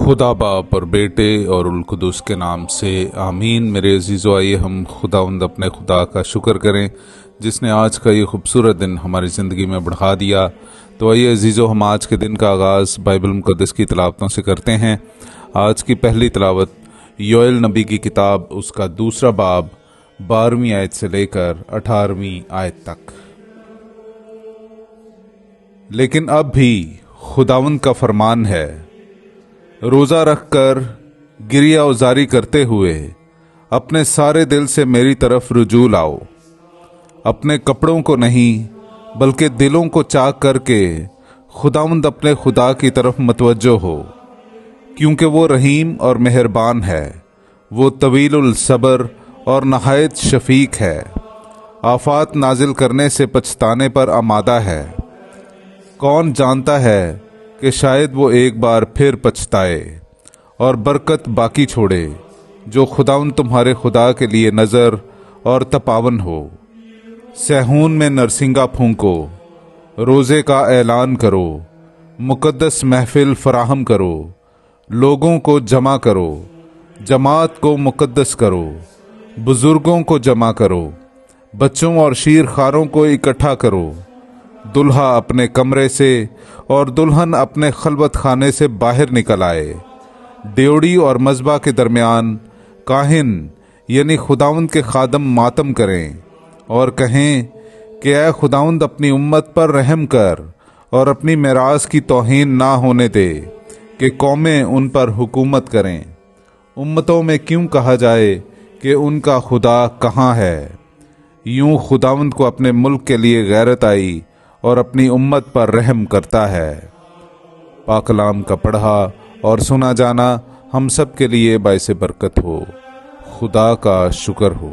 खुदा बाप और बेटे और उल कुदुस के नाम से आमीन। मेरे अजीज़ो, आइए हम खुदावंद अपने खुदा का शुक्र करें जिसने आज का ये खूबसूरत दिन हमारी ज़िंदगी में बढ़ा दिया। तो आइए अजीज़ो, हम आज के दिन का आगाज़ बाइबल मुक़द्दस की तिलावतों से करते हैं। आज की पहली तिलावत योएल नबी की किताब, उसका दूसरा बाब 12वीं आयत से लेकर 18वीं आयत तक। लेकिन अब भी खुदावंद का फरमान है, रोज़ा रखकर गिरिया उजारी करते हुए अपने सारे दिल से मेरी तरफ रुजू लाओ। अपने कपड़ों को नहीं बल्कि दिलों को चाक करके खुदावंद अपने खुदा की तरफ मतवज्जो हो, क्योंकि वो रहीम और मेहरबान है। वो तवीलुल सब्र और नहायत शफीक है। आफात नाजिल करने से पछताने पर आमादा है। कौन जानता है कि शायद वो एक बार फिर पछताए और बरकत बाकी छोड़े, जो खुदाउन तुम्हारे खुदा के लिए नज़र और तपावन हो। सहून में नरसिंगा फूंको, रोज़े का ऐलान करो, मुकद्दस महफिल फराहम करो, लोगों को जमा करो, जमात को मुकद्दस करो, बुजुर्गों को जमा करो, बच्चों और शीरखारों को इकट्ठा करो। दुल्हा अपने कमरे से और दुल्हन अपने खलवत खाने से बाहर निकल आए। ड्योढ़ी और मज़बा के दरमियान काहिन यानी खुदावंद के खादम मातम करें और कहें कि ऐ खुदावंद, अपनी उम्मत पर रहम कर और अपनी मेरास की तौहीन ना होने दे कि कौमें उन पर हुकूमत करें। उम्मतों में क्यों कहा जाए कि उनका खुदा कहाँ है। यूं खुदावंद को अपने मुल्क के लिए गैरत आई और अपनी उम्मत पर रहम करता है। पाक कलाम का पढ़ा और सुना जाना हम सब के लिए बाइस बरकत हो। खुदा का शुक्र हो।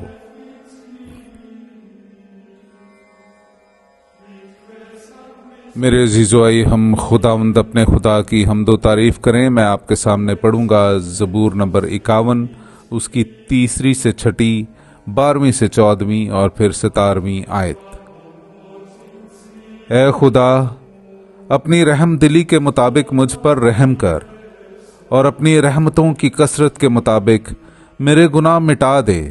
मेरे अजीज़ो, आइए हम खुदावंद अपने खुदा की हमदो तारीफ़ करें। मैं आपके सामने पढ़ूंगा ज़बूर नंबर 51, उसकी 3 से 6, 12वीं से 14वीं और फिर 17वीं आयत। ऐ खुदा, अपनी रहम दिली के मुताबिक मुझ पर रहम कर और अपनी रहमतों की कसरत के मुताबिक मेरे गुनाह मिटा दे।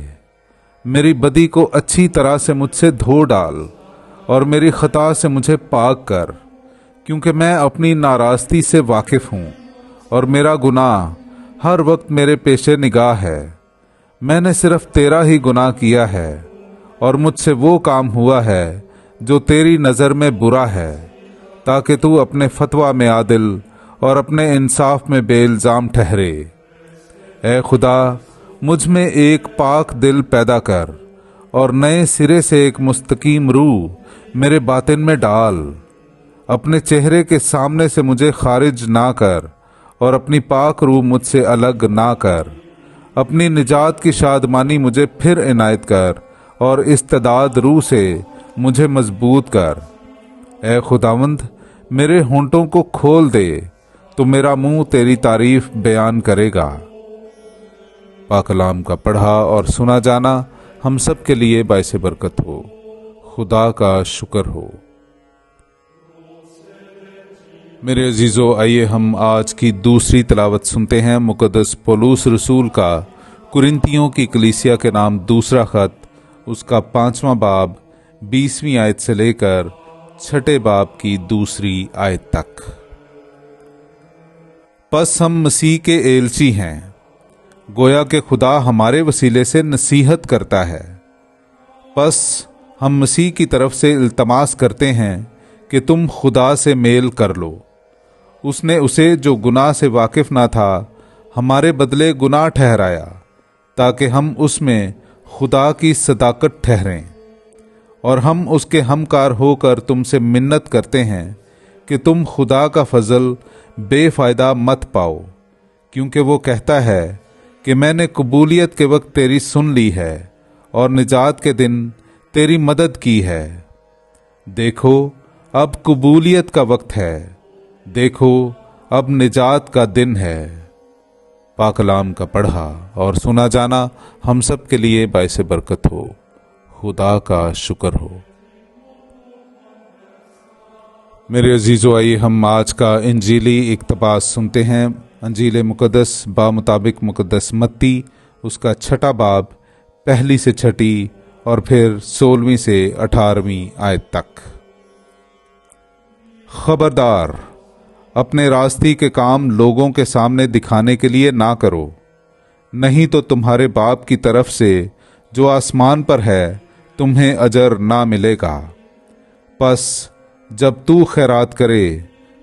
मेरी बदी को अच्छी तरह से मुझसे धो डाल और मेरी खता से मुझे पाक कर, क्योंकि मैं अपनी नाराज़गी से वाकिफ़ हूँ और मेरा गुनाह हर वक्त मेरे पेशे निगाह है। मैंने सिर्फ तेरा ही गुनाह किया है और मुझसे वो काम हुआ है जो तेरी नज़र में बुरा है, ताकि तू अपने फतवा में आदिल और अपने इंसाफ में बेइल्ज़ाम ठहरे। ऐ खुदा, मुझ में एक पाक दिल पैदा कर और नए सिरे से एक मुस्तकीम रूह मेरे बातिन में डाल। अपने चेहरे के सामने से मुझे खारिज ना कर और अपनी पाक रूह मुझसे अलग ना कर। अपनी निजात की शादमानी मुझे फिर इनायत कर और इस्तेदाद रूह से मुझे मजबूत कर। ऐ खुदावंद, मेरे होंठों को खोल दे, तो मेरा मुंह तेरी तारीफ बयान करेगा। पाक कलाम का पढ़ा और सुना जाना हम सब के लिए बाइस बरकत हो। खुदा का शुक्र हो। मेरे अजीज़ो, आइए हम आज की दूसरी तिलावत सुनते हैं। मुकद्दस पौलुस रसूल का कुरिन्थियों की कलीसिया के नाम दूसरा खत, उसका 5वां बाब 20वीं आयत से लेकर 6ठे बाब की 2 आयत तक। बस हम मसीह के एलची हैं, गोया के खुदा हमारे वसीले से नसीहत करता है। बस हम मसीह की तरफ से इल्तमास करते हैं कि तुम खुदा से मेल कर लो। उसने उसे जो गुनाह से वाकिफ ना था हमारे बदले गुनाह ठहराया, ताकि हम उसमें खुदा की सदाकत ठहरें। और हम उसके हमकार होकर तुमसे मिन्नत करते हैं कि तुम खुदा का फजल बेफायदा मत पाओ, क्योंकि वो कहता है कि मैंने कबूलियत के वक्त तेरी सुन ली है और निजात के दिन तेरी मदद की है। देखो, अब कबूलियत का वक्त है। देखो, अब निजात का दिन है। पाक कलाम का पढ़ा और सुना जाना हम सब के लिए बाइस बरकत हो। खुदा का शुक्र हो। मेरे अजीज़ों, आइए हम आज का इंजीली इक़्तिबास सुनते हैं। अंजील मुक़द्दस बामुताबिक मुक़द्दस मत्ती उसका 6 बाब 1 से 6 और फिर 16 से 18 आयत तक। खबरदार, अपने रास्ते के काम लोगों के सामने दिखाने के लिए ना करो, नहीं तो तुम्हारे बाप की तरफ से जो आसमान पर है तुम्हें अजर ना मिलेगा। बस जब तू खैरात करे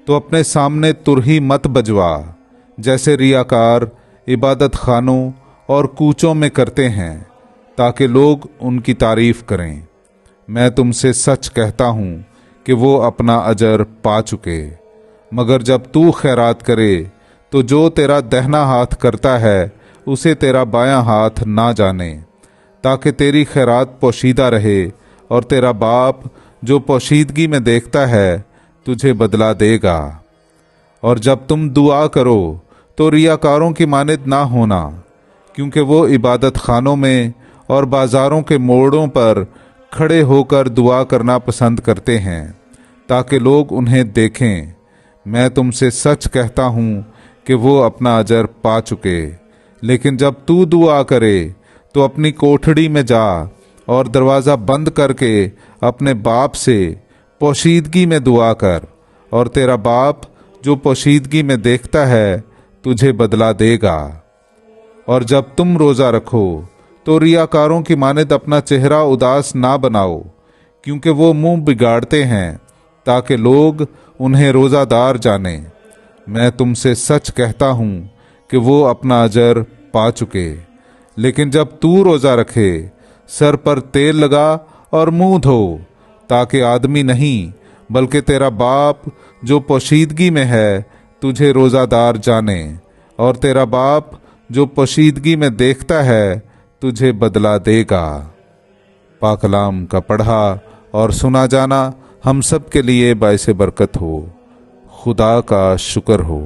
तो अपने सामने तुरही मत बजवा, जैसे रियाकार इबादत खानों और कूचों में करते हैं, ताकि लोग उनकी तारीफ करें। मैं तुमसे सच कहता हूँ कि वो अपना अजर पा चुके। मगर जब तू खैरात करे तो जो तेरा दाहिना हाथ करता है उसे तेरा बायां हाथ ना जाने, ताकि तेरी खैरात पोशीदा रहे और तेरा बाप जो पोशीदगी में देखता है तुझे बदला देगा। और जब तुम दुआ करो तो रियाकारों की मानिद ना होना, क्योंकि वो इबादत खानों में और बाजारों के मोड़ों पर खड़े होकर दुआ करना पसंद करते हैं, ताकि लोग उन्हें देखें। मैं तुमसे सच कहता हूँ कि वो अपना अजर पा चुके। लेकिन जब तू दुआ करे तो अपनी कोठड़ी में जा और दरवाज़ा बंद करके अपने बाप से पोशीदगी में दुआ कर, और तेरा बाप जो पोशीदगी में देखता है तुझे बदला देगा। और जब तुम रोज़ा रखो तो रियाकारों की मानिद अपना चेहरा उदास ना बनाओ, क्योंकि वो मुंह बिगाड़ते हैं ताकि लोग उन्हें रोज़ादार जाने। मैं तुमसे सच कहता हूँ कि वो अपना अजर पा चुके। लेकिन जब तू रोज़ा रखे, सर पर तेल लगा और मुंह धो, ताकि आदमी नहीं बल्कि तेरा बाप जो पोशीदगी में है तुझे रोज़ादार जाने, और तेरा बाप जो पोशीदगी में देखता है तुझे बदला देगा। पाक कलाम का पढ़ा और सुना जाना हम सब के लिए बाइसे बरकत हो। खुदा का शुक्र हो।